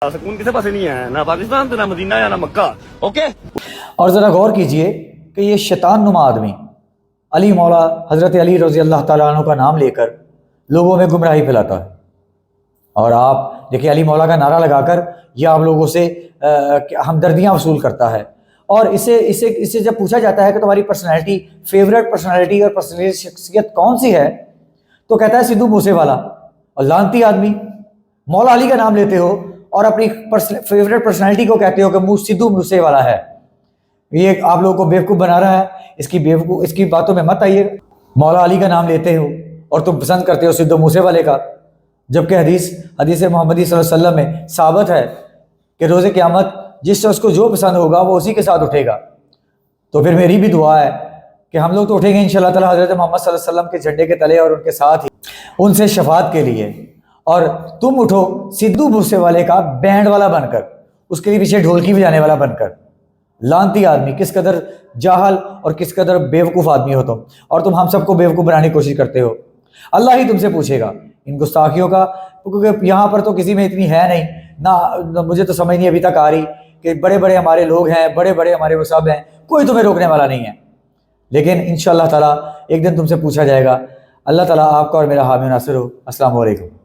सुकून किसी पास नहीं है, ना पाकिस्तान ना मदीना या ना मक्का। ओके। और ज़रा गौर कीजिए कि ये शैतान नुमा आदमी अली मौला हज़रत अली रज़ी अल्लाह ताला अन्हु का नाम लेकर लोगों में गुमराही फैलाता है। और आप देखिए अली मौला का नारा लगाकर ये आप लोगों से हमदर्दियाँ वसूल करता है। और इसे इसे इसे जब पूछा जाता है कि तुम्हारी पर्सनैलिटी, फेवरेट पर्सनैलिटी और पर्सनल शख्सियत कौन सी है, तो कहता है सिद्धू मूसेवाला। और लानती आदमी, मौला अली का नाम लेते हो और अपनी फेवरेट पर्सनैलिटी को कहते हो कि सिद्धू मूसेवाला है। ये आप लोगों को बेवकूफ़ बना रहा है। इसकी बातों में मत आइए। मौला अली का नाम लेते हो और तुम पसंद करते हो सिद्धू मूसेवाले का, जबकि हदीस मोहम्मदी सल्लल्लाहु अलैहि वसल्लम में साबित है कि रोज़े क़यामत जिस शख्स को जो पसंद होगा वो उसी के साथ उठेगा। तो फिर मेरी भी दुआ है कि हम लोग तो उठेंगे इंशाअल्लाह ताला हज़रत मोहम्मद सल्लल्लाहु अलैहि वसल्लम के झंडे के तले और उनके साथ ही उनसे शफाअत के लिए। और तुम उठो सिद्धू मूसेवाले का बैंड वाला बनकर, उसके लिए पीछे ढोलकी बजाने वाला बनकर। लानती आदमी, किस कदर जाहल और किस कदर बेवकूफ़ आदमी हो तुम, और तुम हम सबको बेवकूफ़ बनाने की कोशिश करते हो। अल्लाह ही तुमसे पूछेगा इन गुस्ताखियों का, क्योंकि यहाँ पर तो किसी में इतनी है नहीं ना। मुझे तो समझ नहीं अभी तक आ रही कि बड़े बड़े हमारे लोग हैं, बड़े बड़े हमारे वो सब हैं, कोई तुम्हें रोकने वाला नहीं है। लेकिन इंशाअल्लाह ताला एक दिन तुमसे पूछा जाएगा। अल्लाह ताला आपका और मेरा हामी नासिर हो। अस्सलाम वालेकुम।